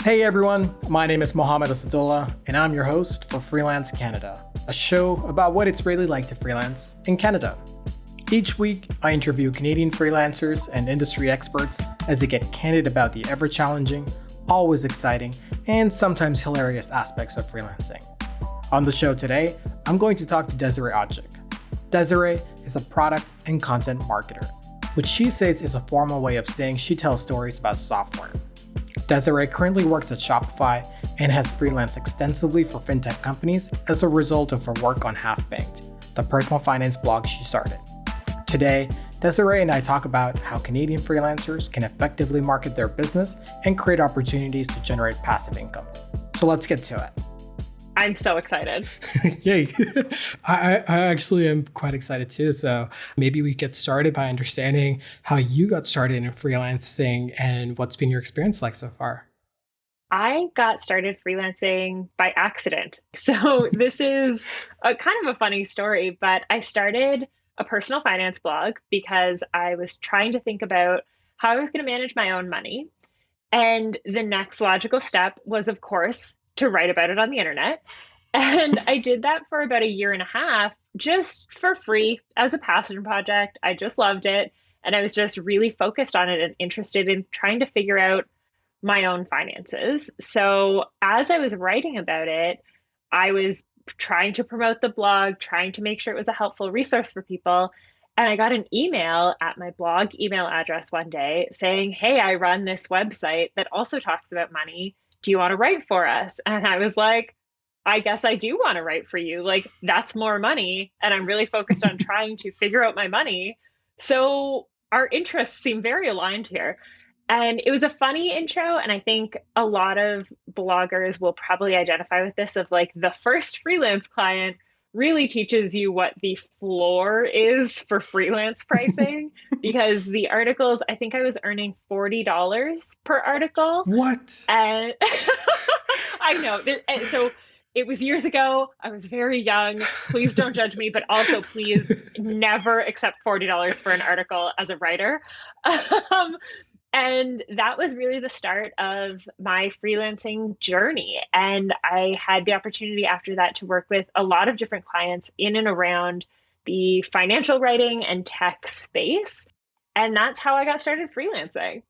Hey everyone, my name is Mohammed and I'm your host for Freelance Canada, a show about what it's really like to freelance in Canada. Each week, I interview Canadian freelancers and industry experts as they get candid about the ever-challenging, always exciting, and sometimes hilarious aspects of freelancing. On the show today, I'm going to talk to Desirae Odjick. Desirae is a product and content marketer, which she says is a formal way of saying she tells stories about software. Desirae currently works at Shopify and has freelanced extensively for fintech companies as a result of her work on Half Banked, the personal finance blog she started. Today, Desirae and I talk about how Canadian freelancers can effectively market their business and create opportunities to generate passive income. So let's get to it. I'm so excited. Yay. I actually am quite excited too. So maybe we get started by understanding how you got started in freelancing and what's been your experience like so far. I got started freelancing by accident. So this is a kind of a funny story, but I started a personal finance blog because I was trying to think about how I was going to manage my own money. And the next logical step was, of course, to write about it on the internet. And I did that for about a year and a half, just for free as a passion project. I just loved it. And I was just really focused on it and interested in trying to figure out my own finances. So as I was writing about it, I was trying to promote the blog, trying to make sure it was a helpful resource for people. And I got an email at my blog email address one day saying, "Hey, I run this website that also talks about money. Do you want to write for us?" And I was like, I guess I do want to write for you. Like, that's more money. And I'm really focused on trying to figure out my money. So our interests seem very aligned here. And it was a funny intro. And I think a lot of bloggers will probably identify with this of like the first freelance client really teaches you what the floor is for freelance pricing because the articles, I think I was earning $40 per article. What? And I know. And so it was years ago. I was very young. Please don't judge me, but also please never accept $40 for an article as a writer. And that was really the start of my freelancing journey. And I had the opportunity after that to work with a lot of different clients in and around the financial writing and tech space. And that's how I got started freelancing.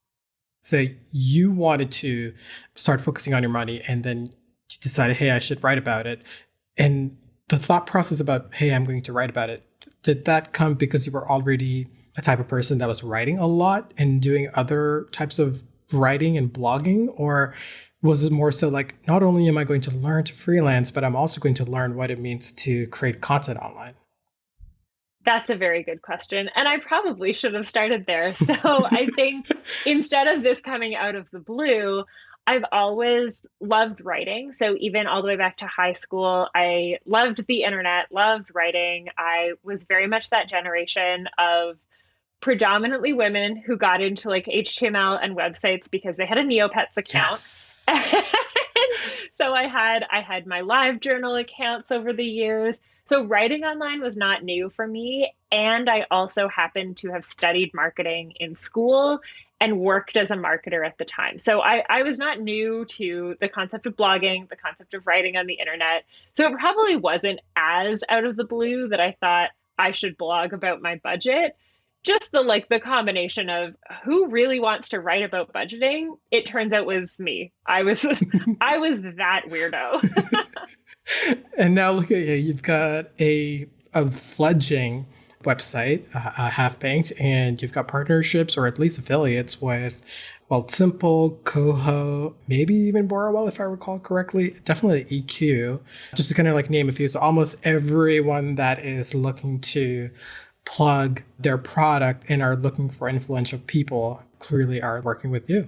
So you wanted to start focusing on your money and then you decided, hey, I should write about it. And the thought process about, hey, I'm going to write about it, did that come because you were already a type of person that was writing a lot and doing other types of writing and blogging? Or was it more so like, not only am I going to learn to freelance, but I'm also going to learn what it means to create content online? That's a very good question. And I probably should have started there. So I think instead of this coming out of the blue, I've always loved writing. So even all the way back to high school, I loved the internet, loved writing. I was very much that generation of predominantly women who got into like HTML and websites because they had a Neopets account. Yes. So I had my live journal accounts over the years. So writing online was not new for me. And I also happened to have studied marketing in school and worked as a marketer at the time. So I was not new to the concept of blogging, the concept of writing on the internet. So it probably wasn't as out of the blue that I thought I should blog about my budget. Just the combination of who really wants to write about budgeting, it turns out was me. I was that weirdo. And now look at you. You've got a fledgling website, Half Banked, and you've got partnerships or at least affiliates with, well, Simple, Coho, maybe even Borrowell, if I recall correctly. Definitely EQ. Just to kind of like name a few. So almost everyone that is looking to plug their product and are looking for influential people clearly are working with you.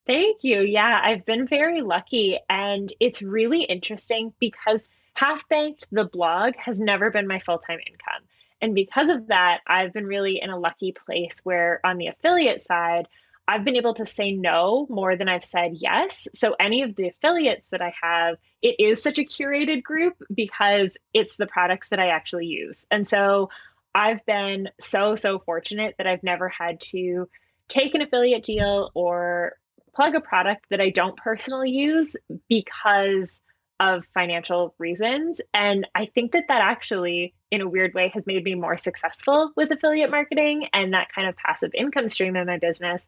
Thank you. Yeah, I've been very lucky. And it's really interesting because Half Banked, the blog, has never been my full-time income. And because of that, I've been really in a lucky place where on the affiliate side, I've been able to say no more than I've said yes. So any of the affiliates that I have, it is such a curated group because it's the products that I actually use. And so I've been so fortunate that I've never had to take an affiliate deal or plug a product that I don't personally use because of financial reasons. And I think that that actually, in a weird way, has made me more successful with affiliate marketing and that kind of passive income stream in my business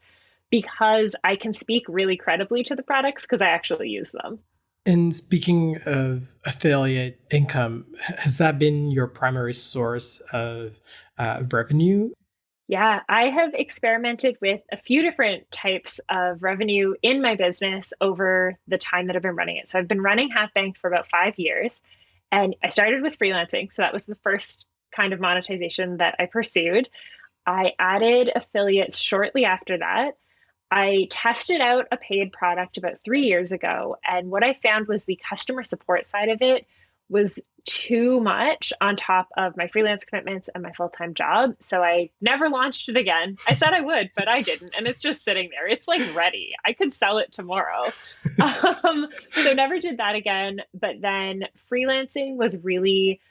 because I can speak really credibly to the products because I actually use them. And speaking of affiliate income, has that been your primary source of revenue? Yeah, I have experimented with a few different types of revenue in my business over the time that I've been running it. So I've been running Half Bank for about 5 years, and I started with freelancing. So that was the first kind of monetization that I pursued. I added affiliates shortly after that. I tested out a paid product about 3 years ago, and what I found was the customer support side of it was too much on top of my freelance commitments and my full-time job. So I never launched it again. I said I would, but I didn't. And it's just sitting there. It's like ready. I could sell it tomorrow. So never did that again. But then freelancing was really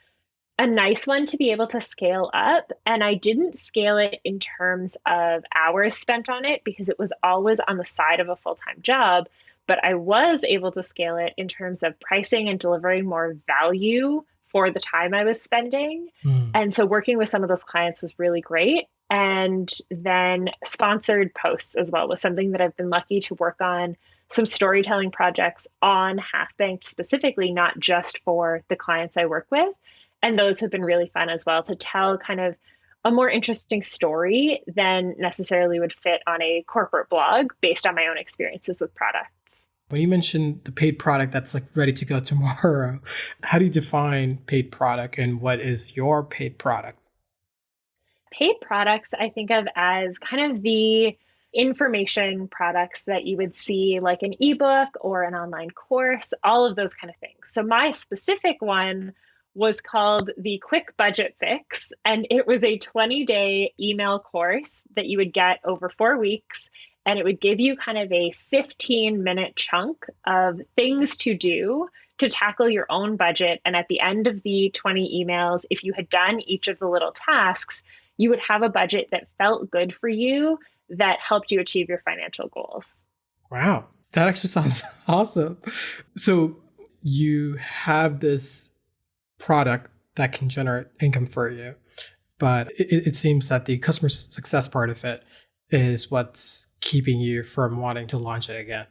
a nice one to be able to scale up. And I didn't scale it in terms of hours spent on it because it was always on the side of a full-time job. But I was able to scale it in terms of pricing and delivering more value for the time I was spending. And so working with some of those clients was really great. And then sponsored posts as well was something that I've been lucky to work on some storytelling projects on Half Banked specifically, not just for the clients I work with. And those have been really fun as well to tell kind of a more interesting story than necessarily would fit on a corporate blog based on my own experiences with products. When you mentioned the paid product that's like ready to go tomorrow, how do you define paid product and what is your paid product? Paid products, I think of as kind of the information products that you would see like an ebook or an online course, all of those kind of things. So my specific one was called the Quick Budget Fix, and it was a 20-day email course that you would get over 4 weeks. And it would give you kind of a 15-minute chunk of things to do to tackle your own budget. And at the end of the 20 emails, if you had done each of the little tasks, you would have a budget that felt good for you, that helped you achieve your financial goals. Wow, that actually sounds awesome. So you have this product that can generate income for you, but it seems that the customer success part of it is what's keeping you from wanting to launch it again.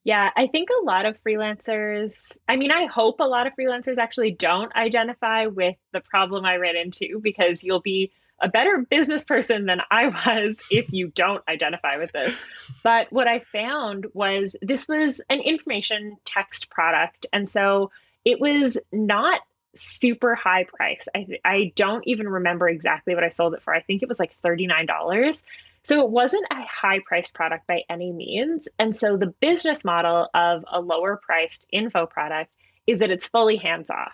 Yeah, I think a lot of freelancers, I mean, I hope a lot of freelancers actually don't identify with the problem I ran into because you'll be a better business person than I was if you don't identify with this. But what I found was this was an information text product. And so it was not super high price. I don't even remember exactly what I sold it for. I think it was like $39. So it wasn't a high priced product by any means. And so the business model of a lower priced info product is that it's fully hands off.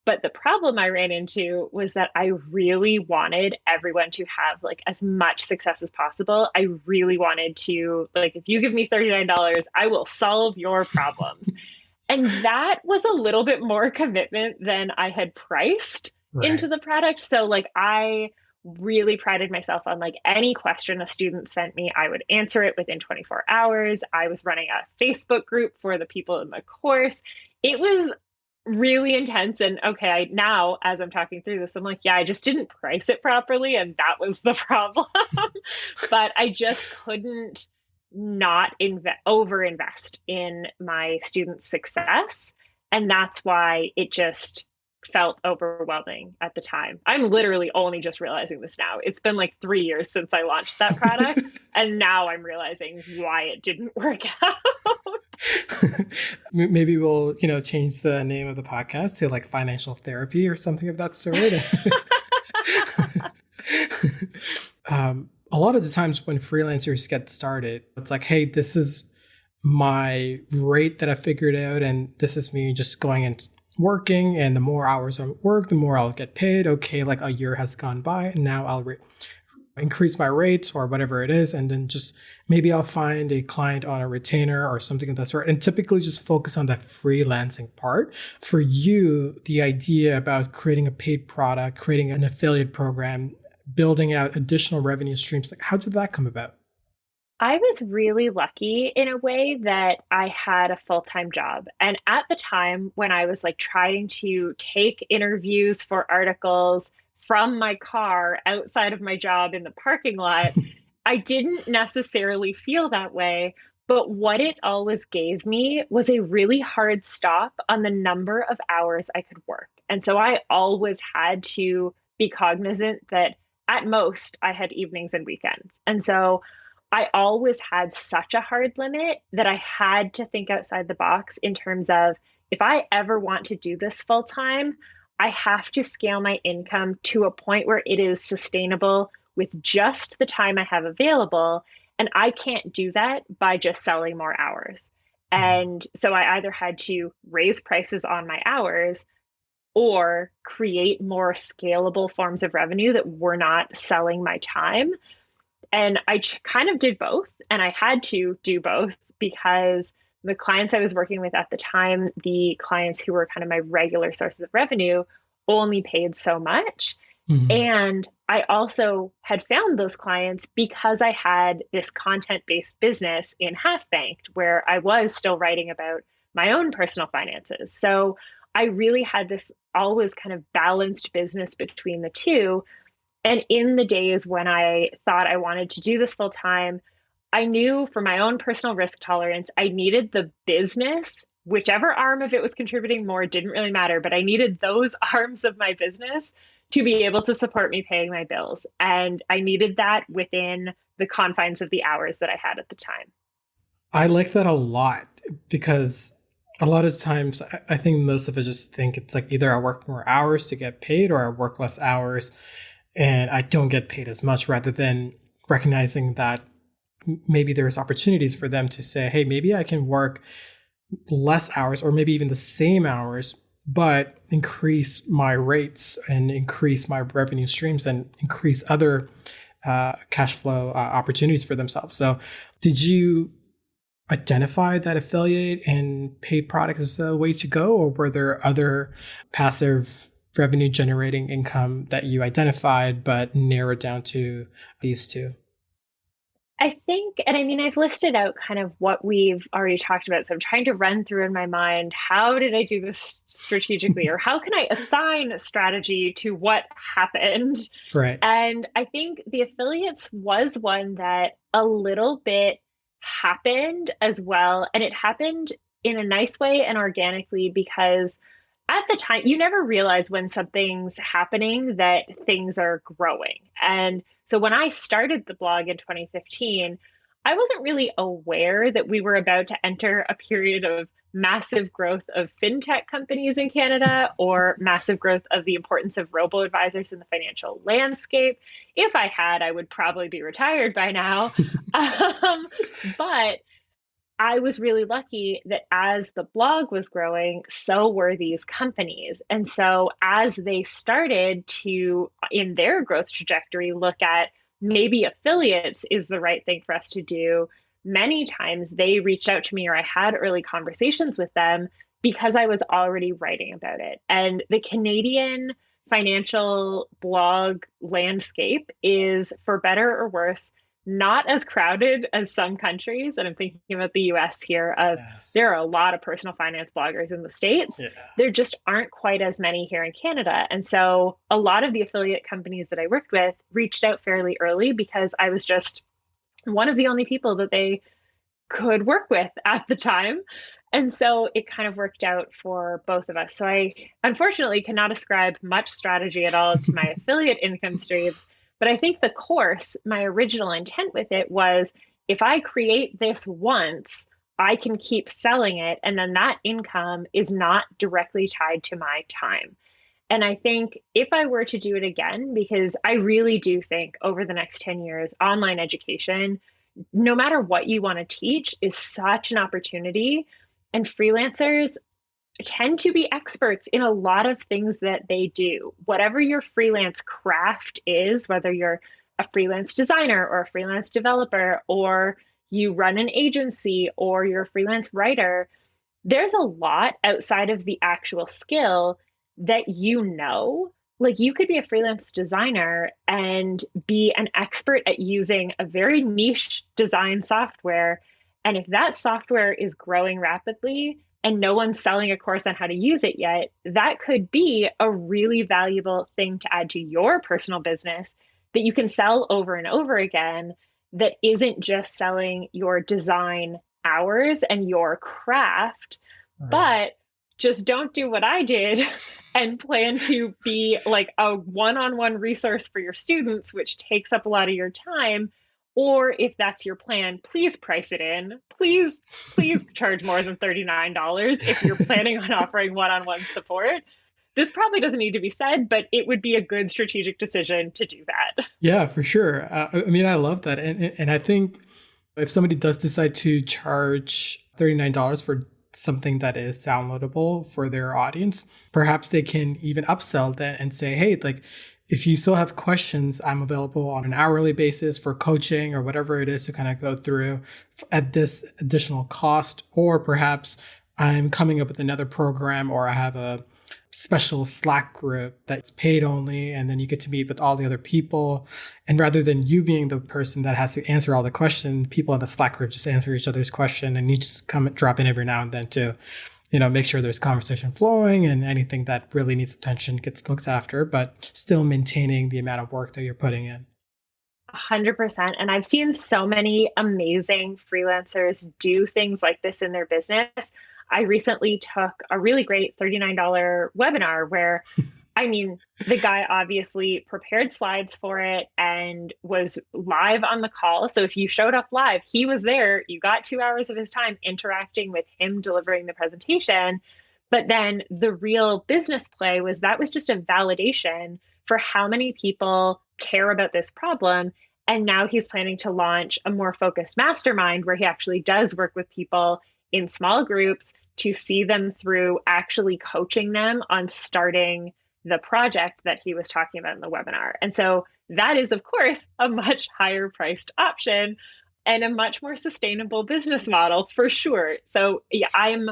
But the problem I ran into was that I really wanted everyone to have like as much success as possible. I really wanted to, like, if you give me $39, I will solve your problems. And that was a little bit more commitment than I had priced into the product. So like I really prided myself on like any question a student sent me, I would answer it within 24 hours. I was running a Facebook group for the people in the course. It was really intense. And okay, now as I'm talking through this, I'm like, yeah, I just didn't price it properly. And that was the problem. But I just couldn't not overinvest in my students' success. And that's why it just felt overwhelming at the time. I'm literally only just realizing this now. It's been like 3 years since I launched that product. And now I'm realizing why it didn't work out. Maybe we'll, change the name of the podcast to like financial therapy or something of that sort. A lot of the times when freelancers get started, it's like, hey, this is my rate that I figured out, and this is me just going and working, and the more hours I work, the more I'll get paid. Okay, like a year has gone by, and now I'll increase my rates or whatever it is, and then just maybe I'll find a client on a retainer or something of that sort, and typically just focus on that freelancing part. For you, the idea about creating a paid product, creating an affiliate program, building out additional revenue streams, like how did that come about? I was really lucky in a way that I had a full-time job. And at the time when I was like trying to take interviews for articles from my car outside of my job in the parking lot, I didn't necessarily feel that way. But what it always gave me was a really hard stop on the number of hours I could work. And so I always had to be cognizant that at most I had evenings and weekends. And so I always had such a hard limit that I had to think outside the box in terms of if I ever want to do this full time, I have to scale my income to a point where it is sustainable with just the time I have available. And I can't do that by just selling more hours. And so I either had to raise prices on my hours or create more scalable forms of revenue that were not selling my time. And I kind of did both. And I had to do both because the clients I was working with at the time, the clients who were kind of my regular sources of revenue, only paid so much. Mhm. And I also had found those clients because I had this content-based business in Half Banked where I was still writing about my own personal finances. So I really had this always kind of balanced business between the two. And in the days when I thought I wanted to do this full time, I knew for my own personal risk tolerance, I needed the business, whichever arm of it was contributing more, didn't really matter, but I needed those arms of my business to be able to support me paying my bills. And I needed that within the confines of the hours that I had at the time. I like that a lot because a lot of times I think most of us just think it's like either I work more hours to get paid or I work less hours and I don't get paid as much rather than recognizing that maybe there's opportunities for them to say, hey, maybe I can work less hours or maybe even the same hours, but increase my rates and increase my revenue streams and increase other cash flow opportunities for themselves. So did you identify that affiliate and paid products is the way to go, or were there other passive revenue generating income that you identified but narrowed down to these two? I think, and I mean, I've listed out kind of what we've already talked about. So I'm trying to run through in my mind, how did I do this strategically, or how can I assign strategy to what happened? Right. And I think the affiliates was one that a little bit happened as well. And it happened in a nice way and organically because at the time, you never realize when something's happening that things are growing. And so when I started the blog in 2015, I wasn't really aware that we were about to enter a period of massive growth of fintech companies in Canada or massive growth of the importance of robo advisors in the financial landscape. If I had, I would probably be retired by now. But I was really lucky that as the blog was growing, so were these companies. And so as they started to, in their growth trajectory, look at maybe affiliates is the right thing for us to do, many times they reached out to me or I had early conversations with them because I was already writing about it. And the Canadian financial blog landscape is, for better or worse, not as crowded as some countries. And I'm thinking about the US here of Yes. there are a lot of personal finance bloggers in the States. Yeah. There just aren't quite as many here in Canada. And so a lot of the affiliate companies that I worked with reached out fairly early because I was just one of the only people that they could work with at the time. And so it kind of worked out for both of us. So I unfortunately cannot ascribe much strategy at all to my affiliate income streams. But I think the course, my original intent with it was if I create this once, I can keep selling it. And then that income is not directly tied to my time. And I think if I were to do it again, because I really do think over the next 10 years, online education, no matter what you want to teach, is such an opportunity. And freelancers tend to be experts in a lot of things that they do. Whatever your freelance craft is, whether you're a freelance designer or a freelance developer, or you run an agency or you're a freelance writer, there's a lot outside of the actual skill that you know, like you could be a freelance designer and be an expert at using a very niche design software. And if that software is growing rapidly and no one's selling a course on how to use it yet, that could be a really valuable thing to add to your personal business that you can sell over and over again, that isn't just selling your design hours and your craft, but just don't do what I did and plan to be like a one-on-one resource for your students, which takes up a lot of your time. Or if that's your plan, please price it in. Please charge more than $39 if you're planning on offering one-on-one support. This probably doesn't need to be said, but it would be a good strategic decision to do that. Yeah, for sure. I mean, I love that. And I think if somebody does decide to charge $39 for something that is downloadable for their audience, perhaps they can even upsell that and say, hey, like, if you still have questions, I'm available on an hourly basis for coaching or whatever it is to kind of go through at this additional cost. Or perhaps I'm coming up with another program, or I have a special Slack group that's paid only, and then you get to meet with all the other people. And rather than you being the person that has to answer all the questions, people in the Slack group just answer each other's question, and you just come and drop in every now and then to, make sure there's conversation flowing and anything that really needs attention gets looked after, but still maintaining the amount of work that you're putting in. 100%. And I've seen so many amazing freelancers do things like this in their business. I recently took a really great $39 webinar where, the guy obviously prepared slides for it and was live on the call. So if you showed up live, he was there. You got 2 hours of his time interacting with him delivering the presentation. But then the real business play was just a validation for how many people care about this problem. And now he's planning to launch a more focused mastermind where he actually does work with people in small groups to see them through actually coaching them on starting the project that he was talking about in the webinar. And so that is, of course, a much higher priced option and a much more sustainable business model for sure. So yeah, I'm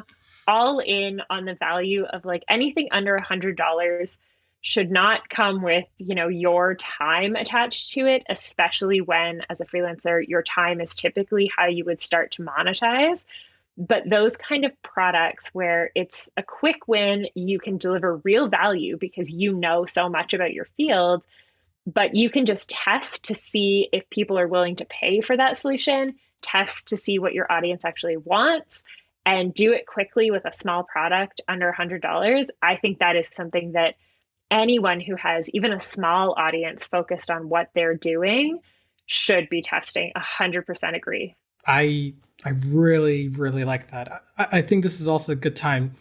all in on the value of like anything under $100 should not come with, your time attached to it, especially when as a freelancer, your time is typically how you would start to monetize. But those kind of products where it's a quick win, you can deliver real value because you know so much about your field, but you can just test to see if people are willing to pay for that solution, test to see what your audience actually wants, and do it quickly with a small product under $100. I think that is something that anyone who has even a small audience focused on what they're doing should be testing. 100% agree. I really, really like that. I think this is also a good time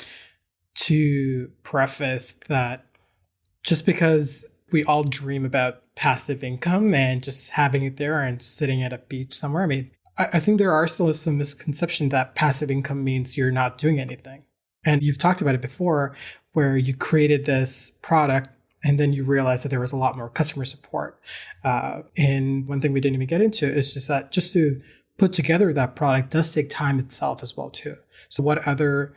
to preface that just because we all dream about passive income and just having it there and sitting at a beach somewhere, I think there are still some misconception that passive income means you're not doing anything. And you've talked about it before where you created this product and then you realized that there was a lot more customer support. And one thing we didn't even get into is just that just to put together that product does take time itself as well too. So what other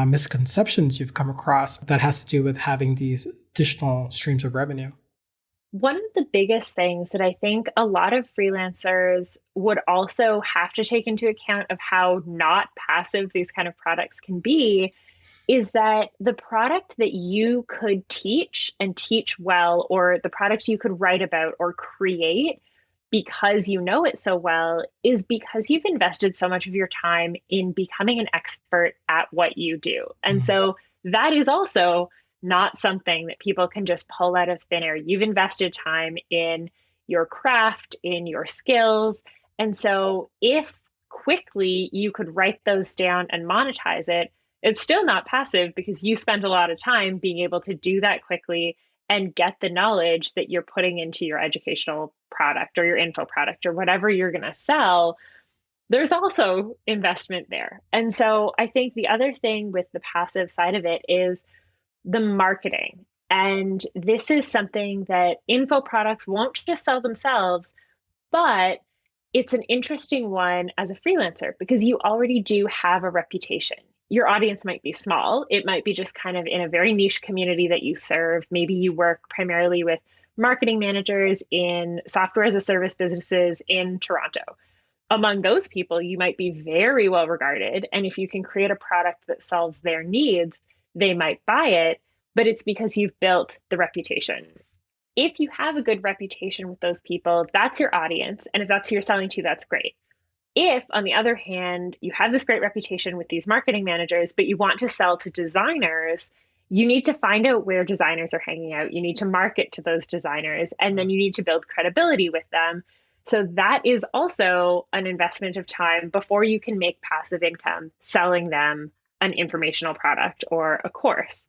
misconceptions you've come across that has to do with having these additional streams of revenue? One of the biggest things that I think a lot of freelancers would also have to take into account of how not passive these kind of products can be is that the product that you could teach and teach well, or the product you could write about or create because you know it so well, is because you've invested so much of your time in becoming an expert at what you do. And so that is also not something that people can just pull out of thin air. You've invested time in your craft, in your skills. And so if quickly you could write those down and monetize it, it's still not passive because you spent a lot of time being able to do that quickly and get the knowledge that you're putting into your educational product or your info product or whatever you're going to sell. There's also investment there. And so I think the other thing with the passive side of it is the marketing. And this is something that info products won't just sell themselves, but it's an interesting one as a freelancer because you already do have a reputation. your audience might be small. It might be just kind of in a very niche community that you serve. Maybe you work primarily with marketing managers in software as a service businesses in Toronto. Among those people, you might be very well regarded. And if you can create a product that solves their needs, they might buy it, but it's because you've built the reputation. If you have a good reputation with those people, if that's your audience, and if that's who you're selling to, that's great. If, on the other hand, you have this great reputation with these marketing managers, but you want to sell to designers, you need to find out where designers are hanging out. You need to market to those designers, and then you need to build credibility with them. So that is also an investment of time before you can make passive income selling them an informational product or a course.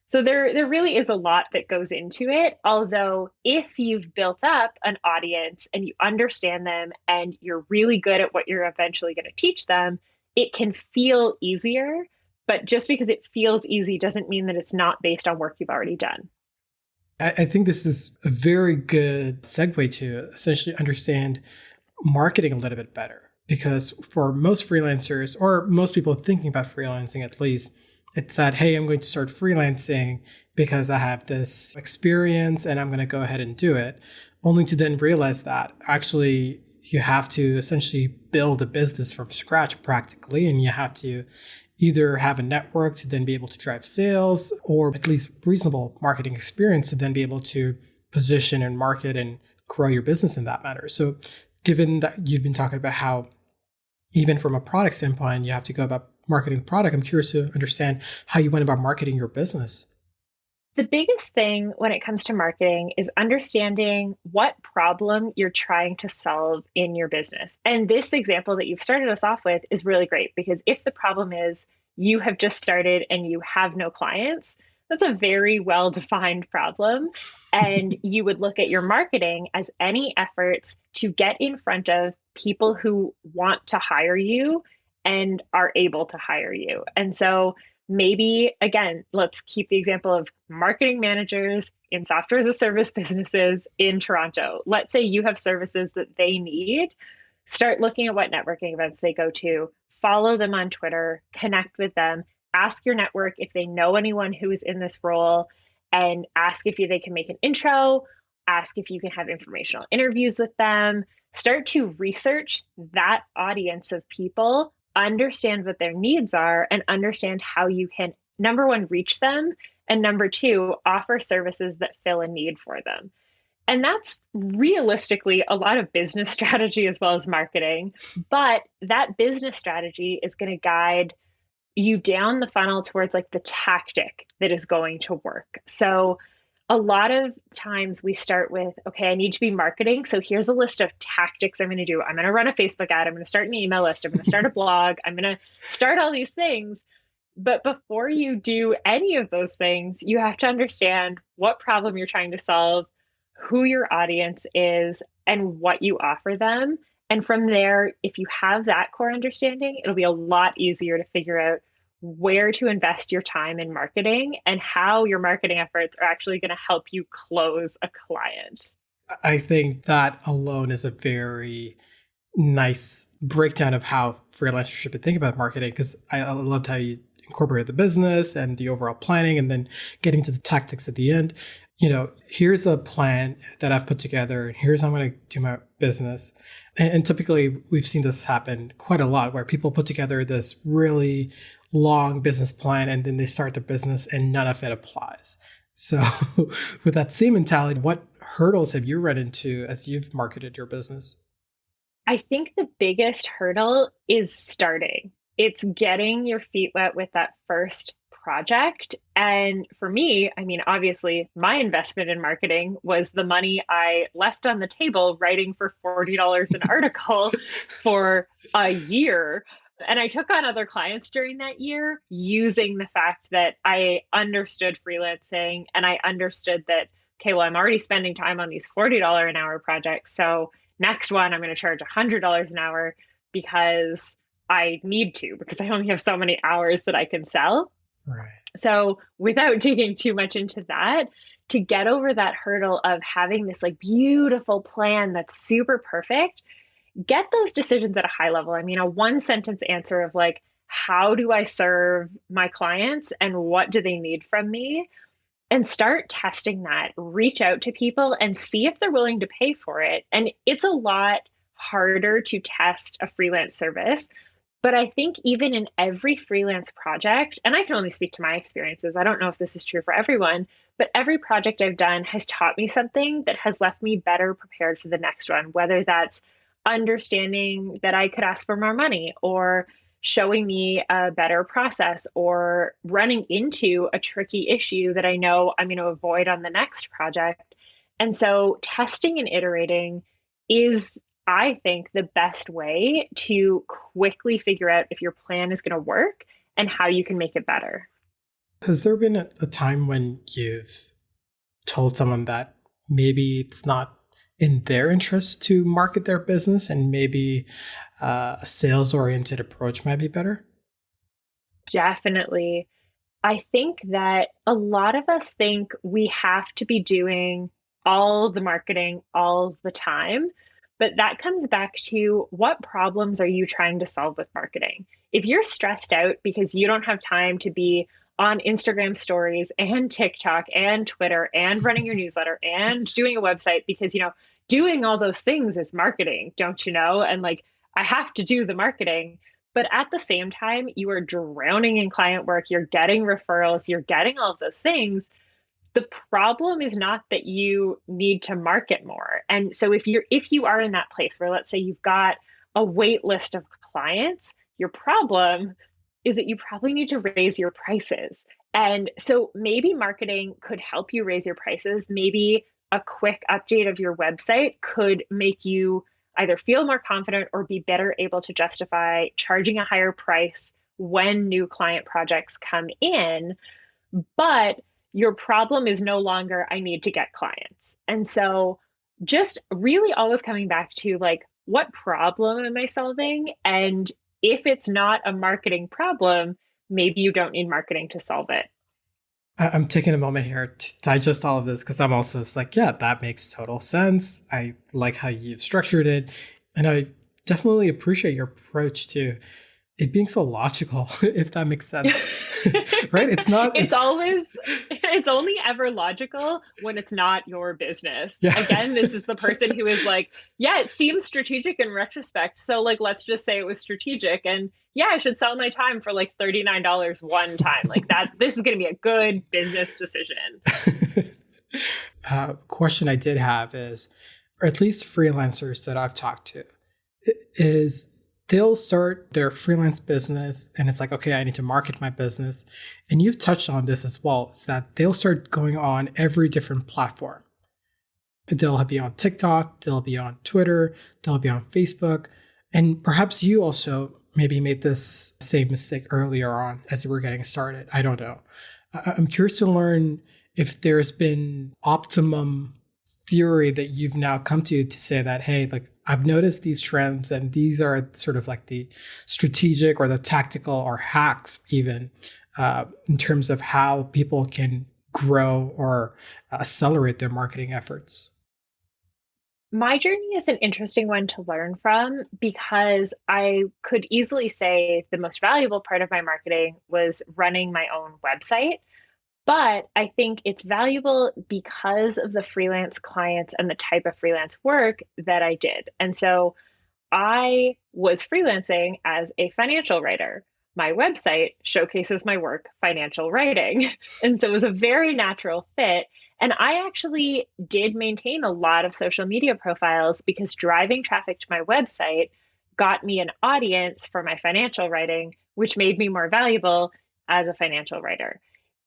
So there really is a lot that goes into it. Although if you've built up an audience and you understand them and you're really good at what you're eventually going to teach them, it can feel easier. But just because it feels easy doesn't mean that it's not based on work you've already done. I think this is a very good segue to essentially understand marketing a little bit better. Because for most freelancers, or most people thinking about freelancing at least, it's that, hey, I'm going to start freelancing because I have this experience and I'm going to go ahead and do it, only to then realize that actually you have to essentially build a business from scratch practically, and you have to either have a network to then be able to drive sales, or at least reasonable marketing experience to then be able to position and market and grow your business in that manner. So given that you've been talking about how even from a product standpoint, you have to go about marketing the product, I'm curious to understand how you went about marketing your business. The biggest thing when it comes to marketing is understanding what problem you're trying to solve in your business. And this example that you've started us off with is really great, because if the problem is you have just started and you have no clients, that's a very well-defined problem. And you would look at your marketing as any efforts to get in front of people who want to hire you and are able to hire you. And so maybe, again, let's keep the example of marketing managers in software as a service businesses in Toronto. Let's say you have services that they need. Start looking at what networking events they go to, follow them on Twitter, connect with them, ask your network if they know anyone who is in this role, and ask if they can make an intro, ask if you can have informational interviews with them. Start to research that audience of people, understand what their needs are, and understand how you can, number one, reach them, and number two, offer services that fill a need for them. And that's realistically a lot of business strategy as well as marketing. But that business strategy is going to guide you down the funnel towards like the tactic that is going to work. So a lot of times we start with, okay, I need to be marketing. So here's a list of tactics I'm going to do. I'm going to run a Facebook ad. I'm going to start an email list. I'm going to start a blog. I'm going to start all these things. But before you do any of those things, you have to understand what problem you're trying to solve, who your audience is, and what you offer them. And from there, if you have that core understanding, it'll be a lot easier to figure out where to invest your time in marketing and how your marketing efforts are actually going to help you close a client. I think that alone is a very nice breakdown of how freelancers should be thinking about marketing, because I loved how you incorporated the business and the overall planning and then getting to the tactics at the end. You know, here's a plan that I've put together, and here's how I'm going to do my business. And typically we've seen this happen quite a lot, where people put together this really long business plan and then they start their business and none of it applies. So with that same mentality, what hurdles have you run into as you've marketed your business? I think the biggest hurdle is starting. It's getting your feet wet with that first project. And for me, I mean, obviously, my investment in marketing was the money I left on the table writing for $40 an article for a year. And I took on other clients during that year using the fact that I understood freelancing and I understood that, okay, well, I'm already spending time on these $40 an hour projects. So next one, I'm going to charge $100 an hour because I need to, because I only have so many hours that I can sell. Right. So without digging too much into that, to get over that hurdle of having this like beautiful plan that's super perfect, get those decisions at a high level. I mean, a one sentence answer of like, how do I serve my clients and what do they need from me? And start testing that. Reach out to people and see if they're willing to pay for it. And it's a lot harder to test a freelance service. But I think even in every freelance project, and I can only speak to my experiences, I don't know if this is true for everyone, but every project I've done has taught me something that has left me better prepared for the next one, whether that's understanding that I could ask for more money or showing me a better process or running into a tricky issue that I know I'm going to avoid on the next project. And so testing and iterating is, I think, the best way to quickly figure out if your plan is going to work and how you can make it better. Has there been a time when you've told someone that maybe it's not in their interest to market their business and maybe a sales oriented approach might be better? Definitely. I think that a lot of us think we have to be doing all the marketing all the time. But that comes back to what problems are you trying to solve with marketing? If you're stressed out because you don't have time to be on Instagram stories and TikTok and Twitter and running your newsletter and doing a website because, doing all those things is marketing, don't you know? And like, I have to do the marketing. But at the same time, you are drowning in client work, you're getting referrals, you're getting all of those things. The problem is not that you need to market more. And so if you are in that place where, let's say, you've got a wait list of clients, your problem is that you probably need to raise your prices. And so maybe marketing could help you raise your prices. Maybe a quick update of your website could make you either feel more confident or be better able to justify charging a higher price when new client projects come in. But your problem is no longer, I need to get clients. And so just really always coming back to like, what problem am I solving? And if it's not a marketing problem, maybe you don't need marketing to solve it. I'm taking a moment here to digest all of this because I'm also just like, yeah, that makes total sense. I like how you've structured it. And I definitely appreciate your approach to it being so logical, if that makes sense. Right? It's only ever logical when it's not your business. Yeah. Again, this is the person who is like, yeah, it seems strategic in retrospect. So like, let's just say it was strategic. And yeah, I should sell my time for like $39 one time. Like that, this is going to be a good business decision. Question I did have is, or at least freelancers that I've talked to, is they'll start their freelance business and it's like, okay, I need to market my business. And you've touched on this as well. It's that they'll start going on every different platform. They'll be on TikTok, they'll be on Twitter, they'll be on Facebook. And perhaps you also maybe made this same mistake earlier on as you were getting started. I don't know. I'm curious to learn if there's been optimum theory that you've now come to say that, hey, like I've noticed these trends and these are sort of like the strategic or the tactical or hacks even in terms of how people can grow or accelerate their marketing efforts. My journey is an interesting one to learn from because I could easily say the most valuable part of my marketing was running my own website. But I think it's valuable because of the freelance clients and the type of freelance work that I did. And so I was freelancing as a financial writer. My website showcases my work, financial writing. And so it was a very natural fit. And I actually did maintain a lot of social media profiles because driving traffic to my website got me an audience for my financial writing, which made me more valuable as a financial writer.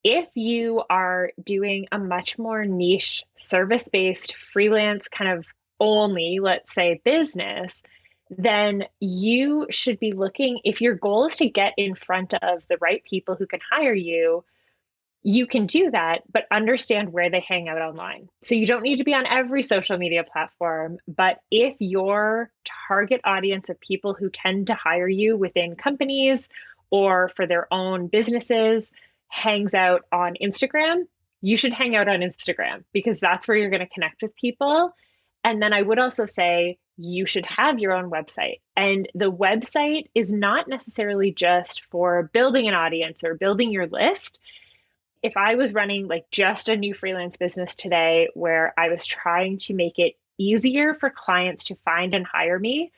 If you are doing a much more niche service-based freelance kind of only, let's say, business, then you should be looking, if your goal is to get in front of the right people who can hire you, you can do that, but understand where they hang out online. So you don't need to be on every social media platform, but if your target audience of people who tend to hire you within companies or for their own businesses hangs out on Instagram, you should hang out on Instagram because that's where you're going to connect with people. And then I would also say, you should have your own website. And the website is not necessarily just for building an audience or building your list. If I was running like just a new freelance business today where I was trying to make it easier for clients to find and hire me,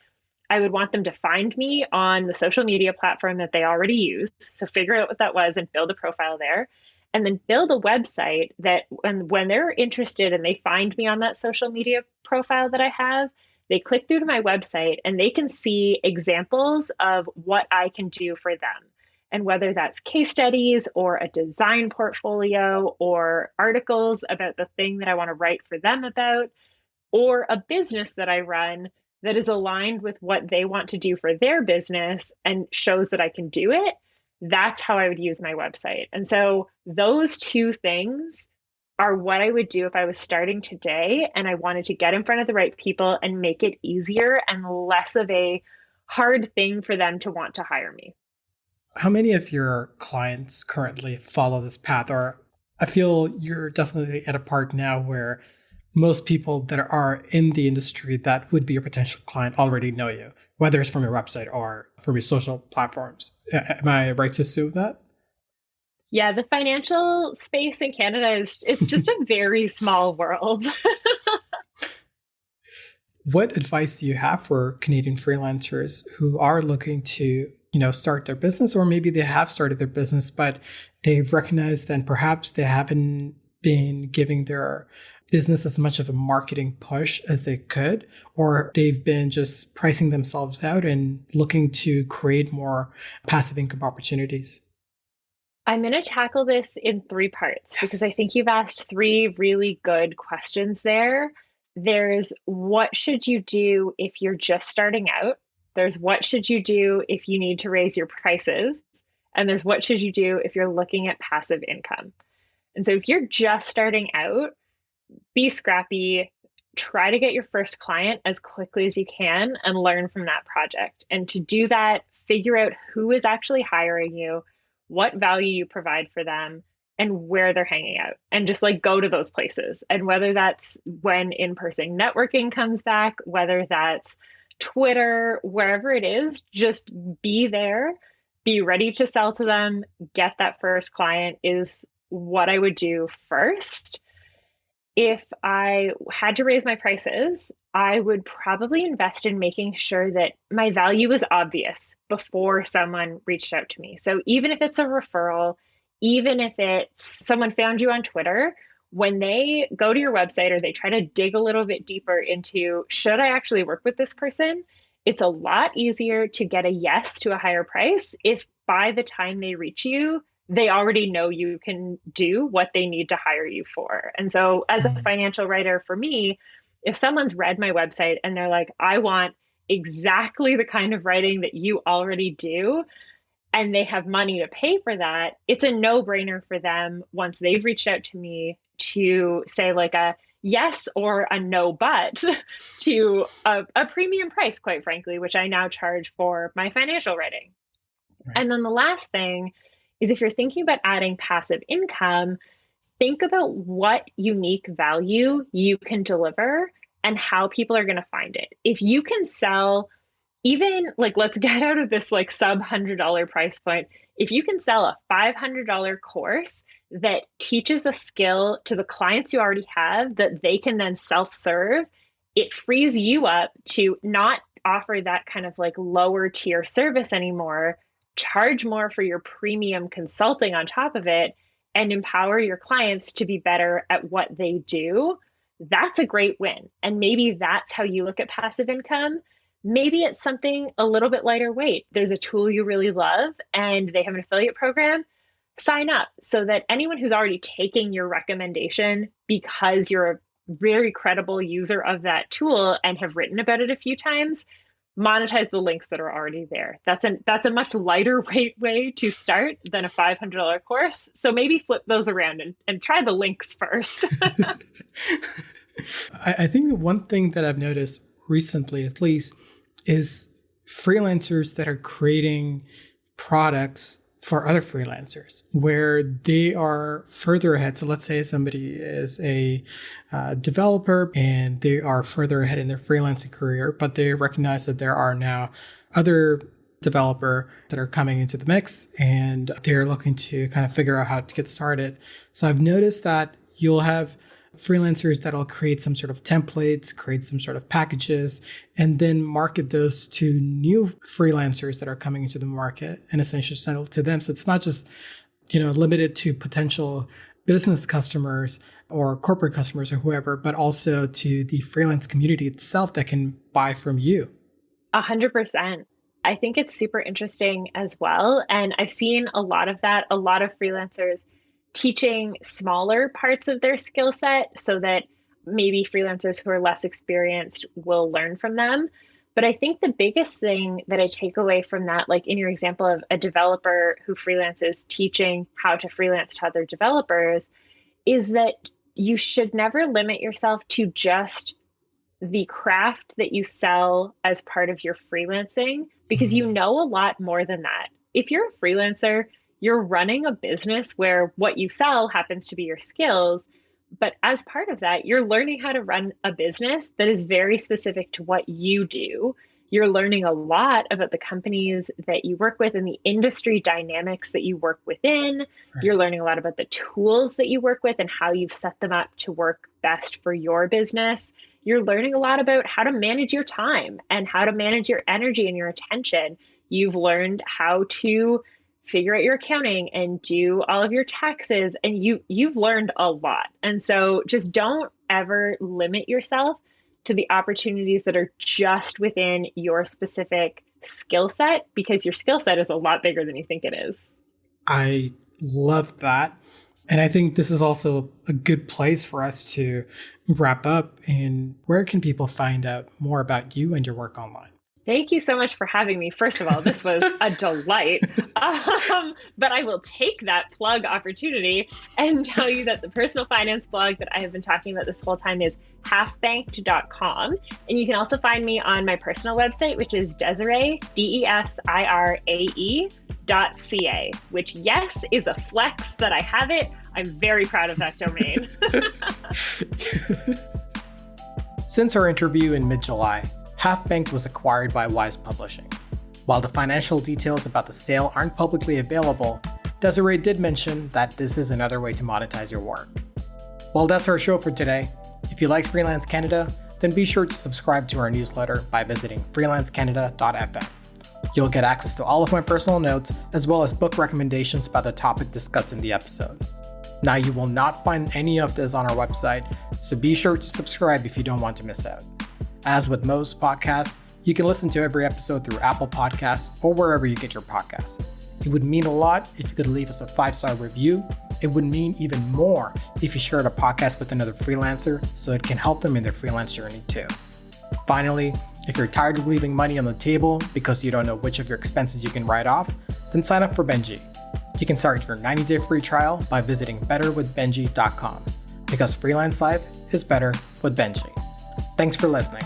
I would want them to find me on the social media platform that they already use. So figure out what that was and build a profile there. And then build a website that when they're interested and they find me on that social media profile that I have, they click through to my website and they can see examples of what I can do for them. And whether that's case studies or a design portfolio or articles about the thing that I want to write for them about, or a business that I run that is aligned with what they want to do for their business and shows that I can do it, that's how I would use my website. And so those two things are what I would do if I was starting today and I wanted to get in front of the right people and make it easier and less of a hard thing for them to want to hire me. How many of your clients currently follow this path? Or I feel you're definitely at a part now where most people that are in the industry that would be a potential client already know you, whether it's from your website or from your social platforms. Am I right to assume that? Yeah, the financial space in Canada it's just a very small world. What advice do you have for Canadian freelancers who are looking to, start their business, or maybe they have started their business, but they've recognized that perhaps they haven't been giving their business as much of a marketing push as they could, or they've been just pricing themselves out and looking to create more passive income opportunities? I'm going to tackle this in three parts because I think you've asked three really good questions there. There's what should you do if you're just starting out? There's what should you do if you need to raise your prices? And there's what should you do if you're looking at passive income? And so if you're just starting out, be scrappy, try to get your first client as quickly as you can and learn from that project. And to do that, figure out who is actually hiring you, what value you provide for them, and where they're hanging out. And just like go to those places. And whether that's when in-person networking comes back, whether that's Twitter, wherever it is, just be there, be ready to sell to them, get that first client is what I would do first. If I had to raise my prices, I would probably invest in making sure that my value is obvious before someone reached out to me. So even if it's a referral, even if it's someone found you on Twitter, when they go to your website or they try to dig a little bit deeper into, should I actually work with this person? It's a lot easier to get a yes to a higher price if by the time they reach you, they already know you can do what they need to hire you for. And so as a financial writer, for me, if someone's read my website and they're like, I want exactly the kind of writing that you already do, and they have money to pay for that, it's a no-brainer for them once they've reached out to me to say like a yes or a no but to a premium price, quite frankly, which I now charge for my financial writing. Right. And then the last thing is if you're thinking about adding passive income, think about what unique value you can deliver and how people are going to find it. If you can sell even like, let's get out of this like sub $100 price point. If you can sell a $500 course that teaches a skill to the clients you already have that they can then self-serve, it frees you up to not offer that kind of like lower tier service anymore, charge more for your premium consulting on top of it, and empower your clients to be better at what they do. That's a great win. And maybe that's how you look at passive income. Maybe it's something a little bit lighter weight. There's a tool you really love and they have an affiliate program. Sign up so that anyone who's already taking your recommendation because you're a very credible user of that tool and have written about it a few times, monetize the links that are already there. That's a much lighter weight way to start than a $500 course. So maybe flip those around and try the links first. I think the one thing that I've noticed recently, at least, is freelancers that are creating products for other freelancers where they are further ahead. So let's say somebody is a developer and they are further ahead in their freelancing career, but they recognize that there are now other developer that are coming into the mix and they're looking to kind of figure out how to get started. So I've noticed that you'll have freelancers that'll create some sort of templates, create some sort of packages, and then market those to new freelancers that are coming into the market and essentially sell to them. So it's not just, limited to potential business customers or corporate customers or whoever, but also to the freelance community itself that can buy from you. 100%. I think it's super interesting as well. And I've seen a lot of that, a lot of freelancers teaching smaller parts of their skill set so that maybe freelancers who are less experienced will learn from them. But I think the biggest thing that I take away from that, like in your example of a developer who freelances teaching how to freelance to other developers, is that you should never limit yourself to just the craft that you sell as part of your freelancing, because you know a lot more than that. If you're a freelancer, you're running a business where what you sell happens to be your skills. But as part of that, you're learning how to run a business that is very specific to what you do. You're learning a lot about the companies that you work with and the industry dynamics that you work within. Right. You're learning a lot about the tools that you work with and how you've set them up to work best for your business. You're learning a lot about how to manage your time and how to manage your energy and your attention. You've learned how to figure out your accounting and do all of your taxes, and you've learned a lot. And so just don't ever limit yourself to the opportunities that are just within your specific skill set, because your skill set is a lot bigger than you think it is. I love that. And I think this is also a good place for us to wrap up. And where can people find out more about you and your work online? Thank you so much for having me. First of all, this was a delight. But I will take that plug opportunity and tell you that the personal finance blog that I have been talking about this whole time is halfbanked.com. And you can also find me on my personal website, which is Desirae, DESIRAE.ca, which, yes, is a flex that I have it. I'm very proud of that domain. Since our interview in mid-July, Half-Banked was acquired by Wise Publishing. While the financial details about the sale aren't publicly available, Desirae did mention that this is another way to monetize your work. Well, that's our show for today. If you like Freelance Canada, then be sure to subscribe to our newsletter by visiting freelancecanada.fm. You'll get access to all of my personal notes, as well as book recommendations about the topic discussed in the episode. Now, you will not find any of this on our website, so be sure to subscribe if you don't want to miss out. As with most podcasts, you can listen to every episode through Apple Podcasts or wherever you get your podcasts. It would mean a lot if you could leave us a 5-star review. It would mean even more if you shared a podcast with another freelancer so it can help them in their freelance journey too. Finally, if you're tired of leaving money on the table because you don't know which of your expenses you can write off, then sign up for Benji. You can start your 90-day free trial by visiting betterwithbenji.com, because freelance life is better with Benji. Thanks for listening.